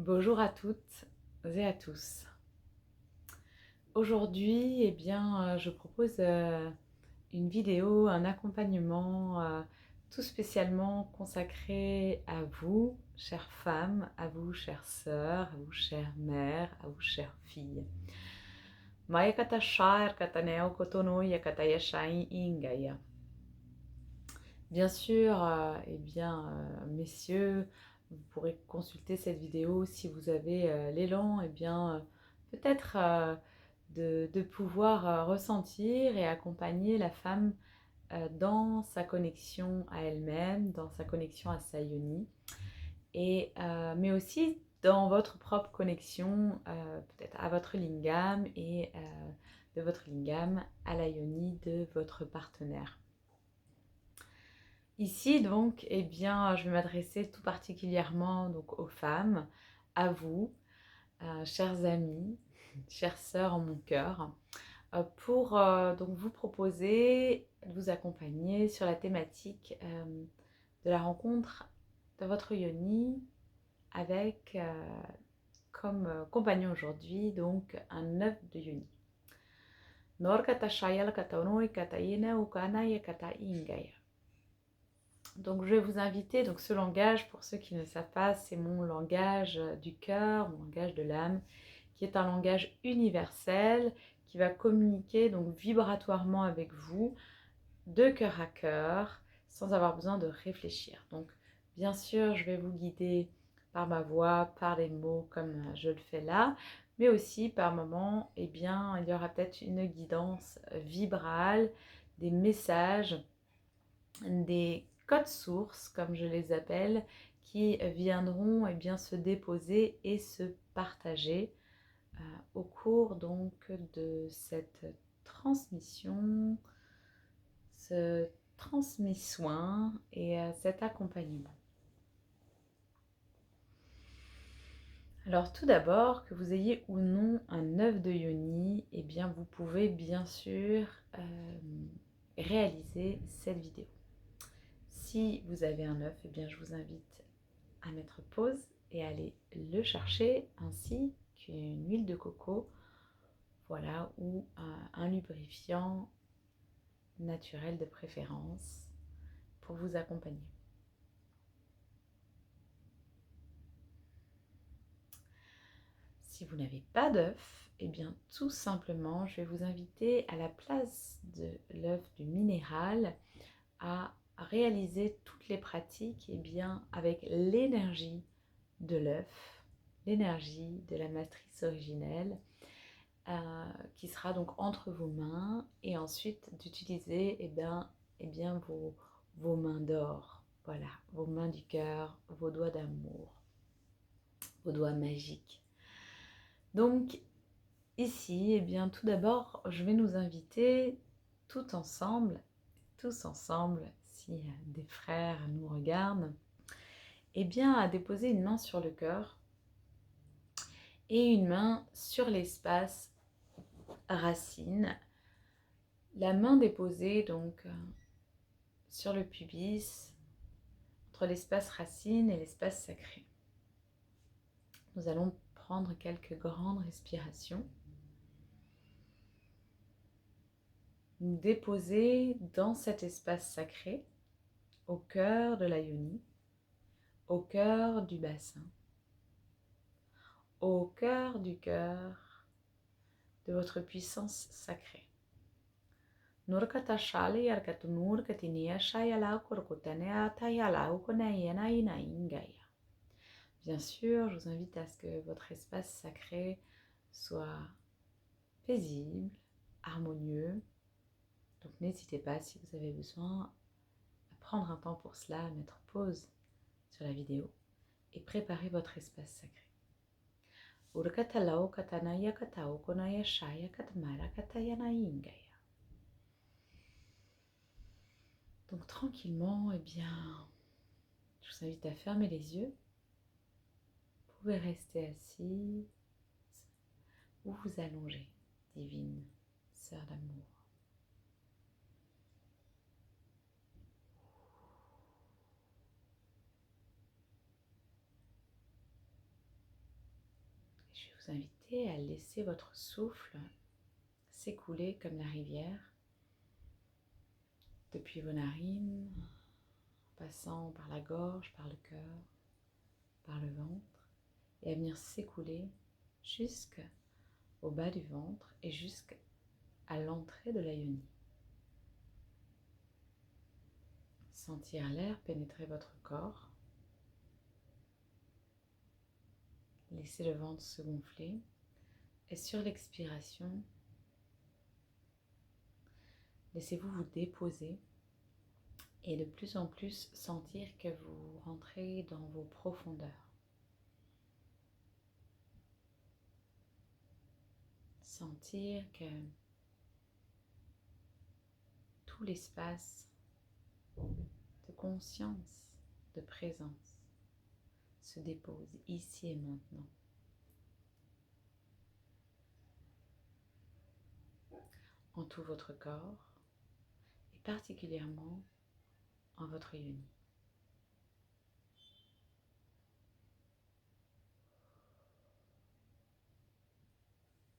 Bonjour à toutes et à tous. Aujourd'hui, je propose une vidéo, un accompagnement tout spécialement consacré à vous, chères femmes, à vous, chères sœurs, à vous, chères mères, à vous, chères filles. Maya kata shair kata neo kotono ya kata yashai ingaya. Bien sûr, messieurs, vous pourrez consulter cette vidéo si vous avez l'élan, peut-être de pouvoir ressentir et accompagner la femme dans sa connexion à elle-même, dans sa connexion à sa yoni, mais aussi dans votre propre connexion peut-être à votre lingam et de votre lingam à la yoni de votre partenaire. Ici, je vais m'adresser tout particulièrement donc, aux femmes, à vous, chères amies, chères sœurs en mon cœur, pour donc vous proposer, de vous accompagner sur la thématique de la rencontre de votre yoni avec comme compagnon aujourd'hui donc un œuf de yoni. Nor kata shayal kata onoi kata yena ukana ya kata ingaya. Donc je vais vous inviter, donc ce langage, pour ceux qui ne savent pas, c'est mon langage du cœur, mon langage de l'âme, qui est un langage universel, qui va communiquer donc vibratoirement avec vous, de cœur à cœur, sans avoir besoin de réfléchir. Donc bien sûr, je vais vous guider par ma voix, par les mots comme je le fais là, mais aussi par moments, il y aura peut-être une guidance vibrale, des messages, des codes sources, comme je les appelle, qui viendront se déposer et se partager au cours donc de cette transmission, ce transmis soin et cet accompagnement. Alors tout d'abord, que vous ayez ou non un œuf de yoni, vous pouvez bien sûr réaliser cette vidéo. Si vous avez un œuf, je vous invite à mettre pause et à aller le chercher, ainsi qu'une huile de coco, voilà, ou un lubrifiant naturel de préférence pour vous accompagner. Si vous n'avez pas d'œuf, tout simplement, je vais vous inviter à la place de l'œuf du minéral à réaliser toutes les pratiques avec l'énergie de l'œuf, l'énergie de la matrice originelle qui sera donc entre vos mains, et ensuite d'utiliser vos mains d'or, voilà, vos mains du cœur, vos doigts d'amour, vos doigts magiques. Donc ici, tout d'abord, je vais nous inviter tous ensemble, si des frères nous regardent, à déposer une main sur le cœur et une main sur l'espace racine. La main déposée donc sur le pubis, entre l'espace racine et l'espace sacré. Nous allons prendre quelques grandes respirations. Nous déposer dans cet espace sacré, au cœur de la yoni, au cœur du bassin, au cœur du cœur de votre puissance sacrée. Bien sûr, je vous invite à ce que votre espace sacré soit paisible, harmonieux. Donc n'hésitez pas, si vous avez besoin, à prendre un temps pour cela, à mettre pause sur la vidéo et préparer votre espace sacré. Donc tranquillement, je vous invite à fermer les yeux. Vous pouvez rester assis ou vous allonger, divine sœur d'amour. vous inviter à laisser votre souffle s'écouler comme la rivière, depuis vos narines, en passant par la gorge, par le cœur, par le ventre, et à venir s'écouler jusqu'au bas du ventre et jusqu'à l'entrée de la yoni. Sentir l'air pénétrer votre corps. Laissez le ventre se gonfler. Et sur l'expiration, laissez-vous vous déposer et de plus en plus sentir que vous rentrez dans vos profondeurs. Sentir que tout l'espace de conscience, de présence se dépose ici et maintenant. En tout votre corps et particulièrement en votre yoni.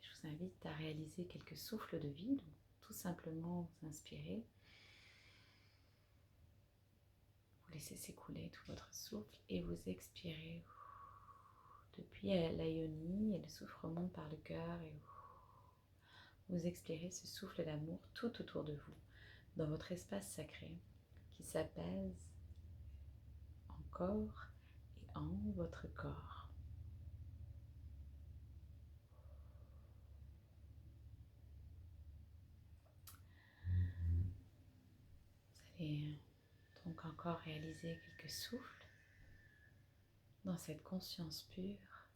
Je vous invite à réaliser quelques souffles de vie, donc tout simplement vous inspirez. Vous laissez s'écouler tout votre souffle et vous expirez. Depuis la yoni et le souffle remonte par le cœur et vous expirez ce souffle d'amour tout autour de vous, dans votre espace sacré qui s'apaise encore et en votre corps. Vous allez donc encore réaliser quelques souffles dans cette conscience pure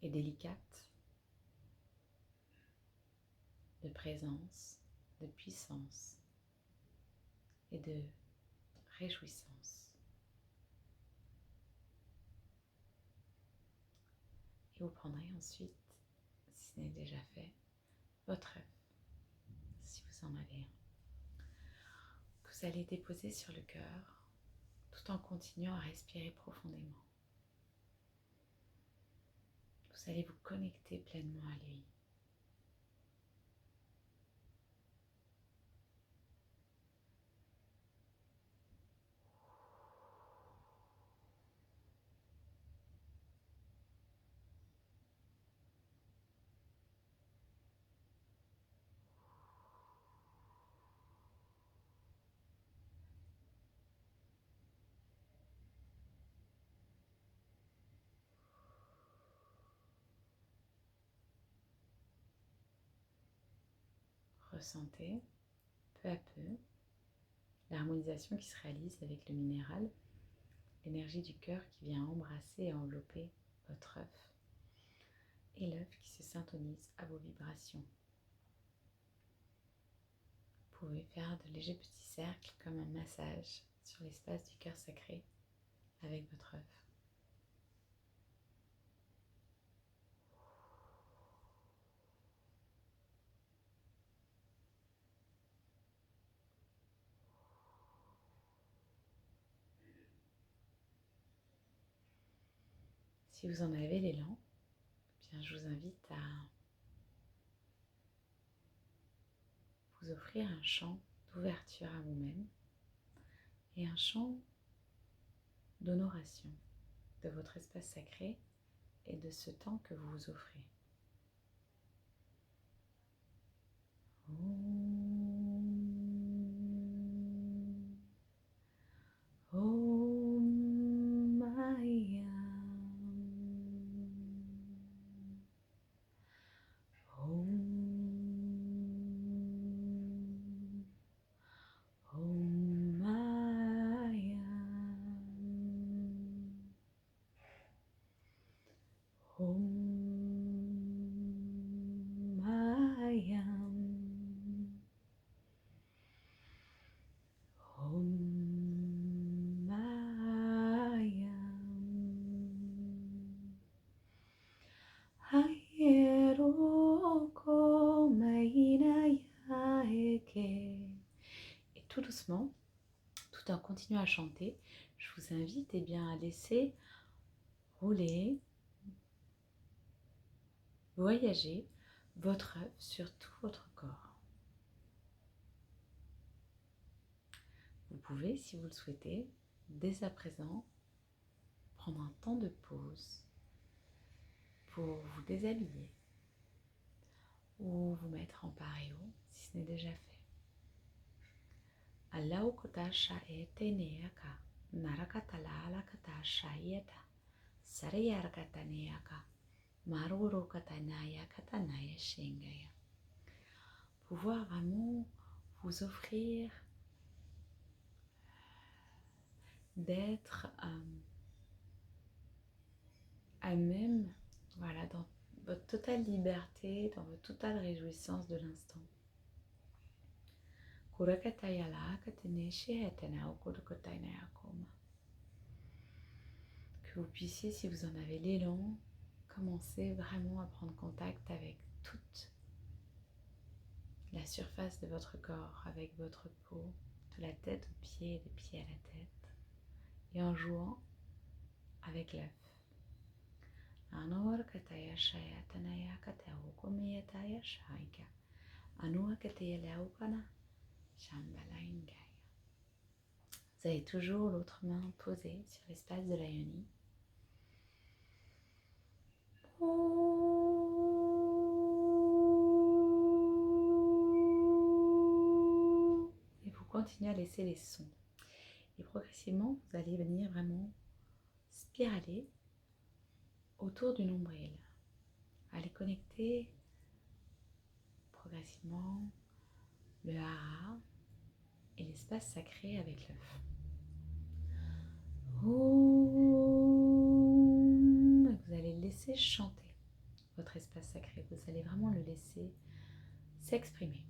et délicate de présence, de puissance et de réjouissance. Et vous prendrez ensuite, si ce n'est déjà fait, votre œuf, si vous en avez un, que vous allez déposer sur le cœur tout en continuant à respirer profondément. Vous allez vous connecter pleinement à lui. Ressentez peu à peu l'harmonisation qui se réalise avec le minéral, l'énergie du cœur qui vient embrasser et envelopper votre œuf et l'œuf qui se syntonise à vos vibrations. Vous pouvez faire de légers petits cercles comme un massage sur l'espace du cœur sacré avec votre œuf. Si vous en avez l'élan, bien je vous invite à vous offrir un chant d'ouverture à vous-même et un chant d'honoration de votre espace sacré et de ce temps que vous vous offrez. Om Maya. Et tout doucement, tout en continuant à chanter, je vous invite à laisser rouler voyager votre œuf sur tout votre corps. Vous pouvez, si vous le souhaitez, dès à présent, prendre un temps de pause pour vous déshabiller ou vous mettre en pareo si ce n'est déjà fait. Allau kota sha'ete neaka, narakatala alakata sha'yeta, sarayarkata neaka, maruro katanaya katanaya shengaya. Pouvoir vraiment vous offrir d'être à même, voilà, dans votre totale liberté, dans votre totale réjouissance de l'instant. Que vous puissiez, si vous en avez l'élan, commencer vraiment à prendre contact avec toute la surface de votre corps, avec votre peau, de la tête aux pieds et des pieds à la tête, et en jouant avec l'œuf. Vous avez toujours l'autre main posée sur l'espace de la yoni. Et vous continuez à laisser les sons. Et progressivement, vous allez venir vraiment spiraler autour du nombril. Allez connecter progressivement le hara et l'espace sacré avec l'œuf. Vous allez laisser chanter votre espace sacré. Vous allez vraiment le laisser s'exprimer.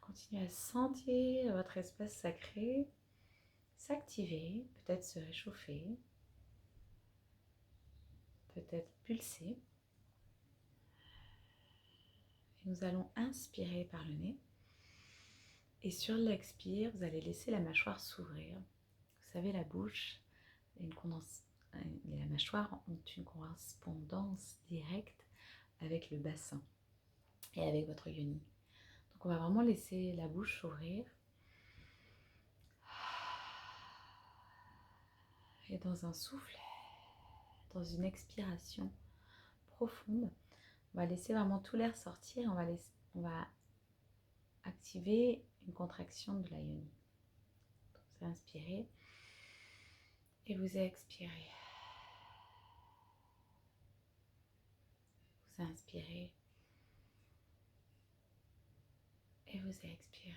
Continuez à sentir votre espace sacré s'activer, peut-être se réchauffer, peut-être pulser. Et nous allons inspirer par le nez. Et sur l'expire, vous allez laisser la mâchoire s'ouvrir. Vous savez, la bouche et la mâchoire ont une correspondance directe avec le bassin et avec votre yoni. Donc on va vraiment laisser la bouche s'ouvrir. Et dans un souffle, dans une expiration profonde, on va laisser vraiment tout l'air sortir. On va activer une contraction de la yoni. Donc vous inspirez et vous expirez. Vous inspirez et vous expirez.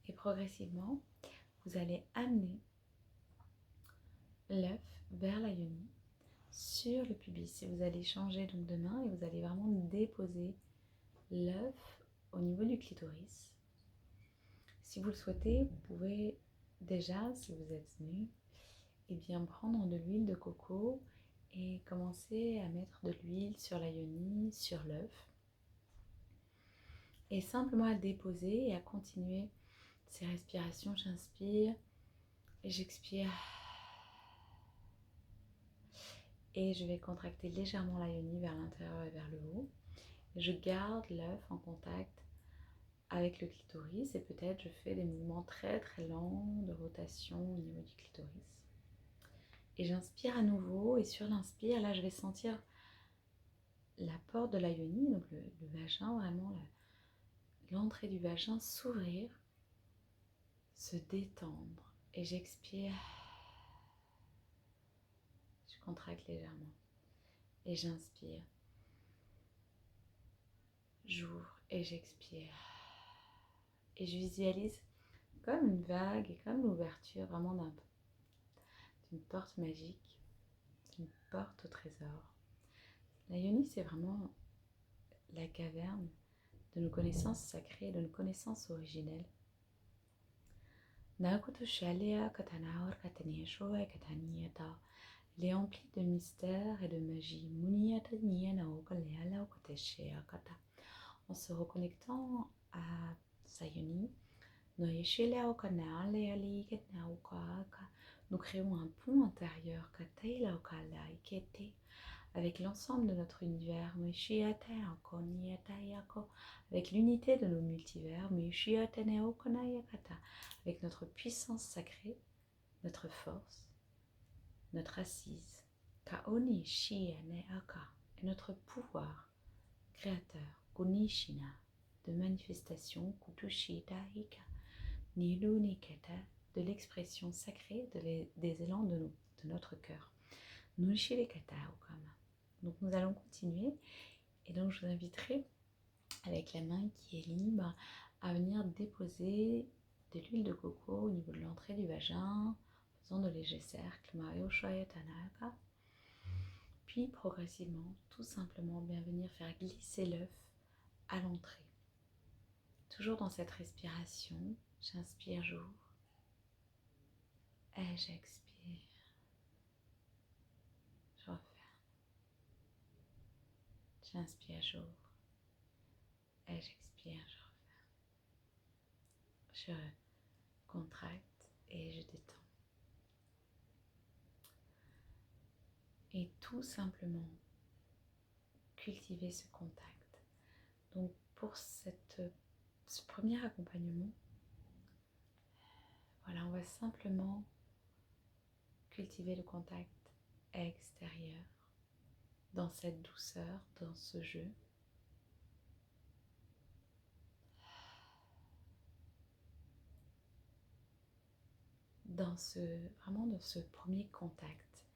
Et progressivement, vous allez amener l'œuf vers la yoni sur le pubis. Et vous allez changer donc de main et vous allez vraiment déposer l'œuf au niveau du clitoris. Si vous le souhaitez, vous pouvez déjà, si vous êtes nu, bien prendre de l'huile de coco et commencer à mettre de l'huile sur la yoni, sur l'œuf. Et simplement à déposer et à continuer ces respirations. J'inspire et j'expire. Et je vais contracter légèrement la yoni vers l'intérieur et vers le haut. Je garde l'œuf en contact avec le clitoris et peut-être je fais des mouvements très très lents de rotation au niveau du clitoris. Et j'inspire à nouveau et sur l'inspire, là je vais sentir la porte de la yoni, donc le vagin, vraiment l'entrée du vagin s'ouvrir, se détendre. Et j'expire, je contracte légèrement. Et j'inspire, j'ouvre et j'expire. Et je visualise comme une vague et comme l'ouverture vraiment d'une porte magique, d'une porte au trésor. La yoni, c'est vraiment la caverne de nos connaissances sacrées, de nos connaissances originelles. Elle est emplie de mystères et de magie. En se reconnectant à sa yoni, nous créons un pont intérieur avec l'ensemble de notre univers, avec l'unité de nos multivers, avec notre puissance sacrée, notre force, notre assise, et notre pouvoir créateur, de manifestation, de l'expression sacrée des élans de notre cœur. Donc nous allons continuer et donc je vous inviterai avec la main qui est libre à venir déposer de l'huile de coco au niveau de l'entrée du vagin, en faisant de légers cercles, puis progressivement, tout simplement bien venir faire glisser l'œuf à l'entrée. Toujours dans cette respiration, j'inspire, j'ouvre et j'expire, je referme. J'inspire, j'ouvre et j'expire, je referme. Je contracte et je détends. Et tout simplement cultiver ce contact. Donc pour ce premier accompagnement, voilà, on va simplement cultiver le contact extérieur, dans cette douceur, dans ce jeu. Vraiment dans ce premier contact,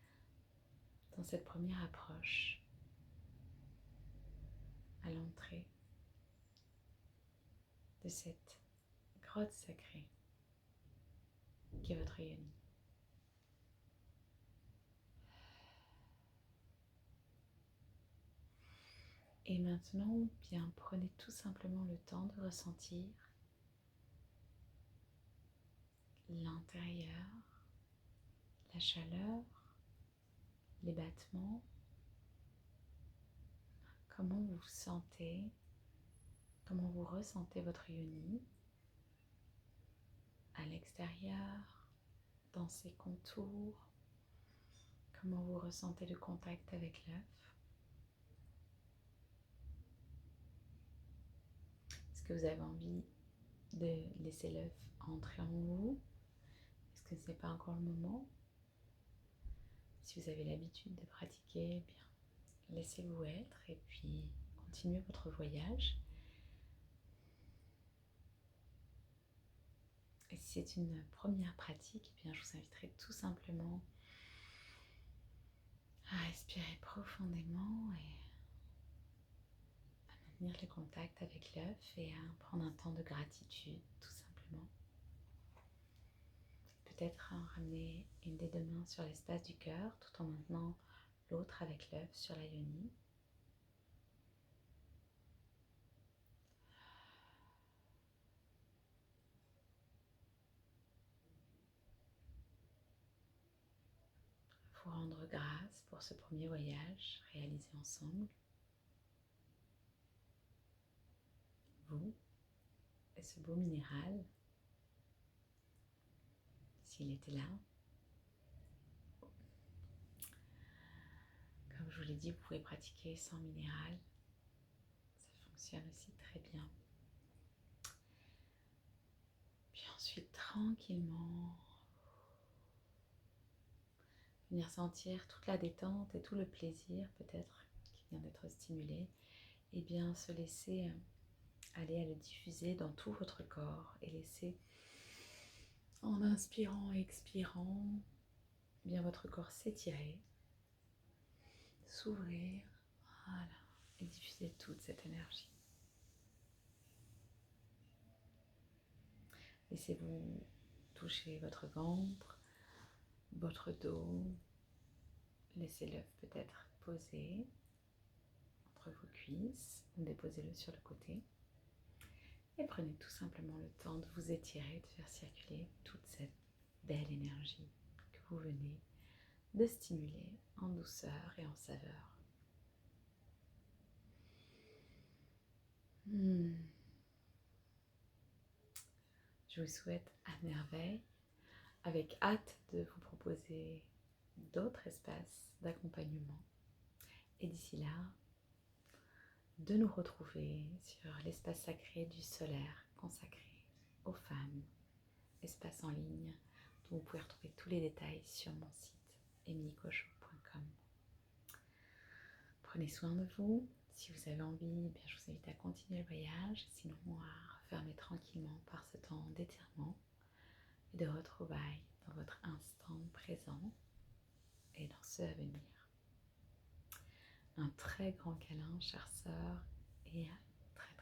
dans cette première approche, à l'entrée de cette grotte sacrée qui est votre yoni. Et maintenant, bien, prenez tout simplement le temps de ressentir l'intérieur, la chaleur, les battements, comment vous vous sentez, comment vous ressentez votre yoni à l'extérieur, dans ses contours, comment vous ressentez le contact avec l'œuf. Est-ce que vous avez envie de laisser l'œuf entrer en vous? Est-ce que ce n'est pas encore le moment? Si vous avez l'habitude de pratiquer, eh bien, laissez-vous être et puis continuez votre voyage. Et si c'est une première pratique, eh bien, je vous inviterai tout simplement à respirer profondément et à maintenir le contact avec l'œuf et à prendre un temps de gratitude, tout simplement. Peut-être ramener une des deux mains sur l'espace du cœur tout en maintenant l'autre avec l'œuf sur la yoni. Vous rendre grâce pour ce premier voyage réalisé ensemble. Vous et ce beau minéral, s'il était là. Comme je vous l'ai dit, vous pouvez pratiquer sans minéral. Ça fonctionne aussi très bien. ensuite, tranquillement, venir sentir toute la détente et tout le plaisir peut-être qui vient d'être stimulé. Et bien se laisser aller à le diffuser dans tout votre corps et laisser, en inspirant et expirant, bien votre corps s'étirer, s'ouvrir, voilà, et diffuser toute cette énergie. Laissez-vous toucher votre ventre, votre dos, laissez l'œuf peut-être posé entre vos cuisses ou déposez-le sur le côté. Et prenez tout simplement le temps de vous étirer, de faire circuler toute cette belle énergie que vous venez de stimuler en douceur et en saveur. Je vous souhaite à merveille, avec hâte de vous proposer d'autres espaces d'accompagnement. Et d'ici là, de nous retrouver sur l'espace sacré du solaire consacré aux femmes, espace en ligne dont vous pouvez retrouver tous les détails sur mon site emiliecochot.com. Prenez soin de vous. Si vous avez envie, bien, je vous invite à continuer le voyage, sinon à refermer tranquillement par ce temps d'étirement et de retrouvailles dans votre instant présent et dans ce à venir. Un très grand câlin, chère sœur, et à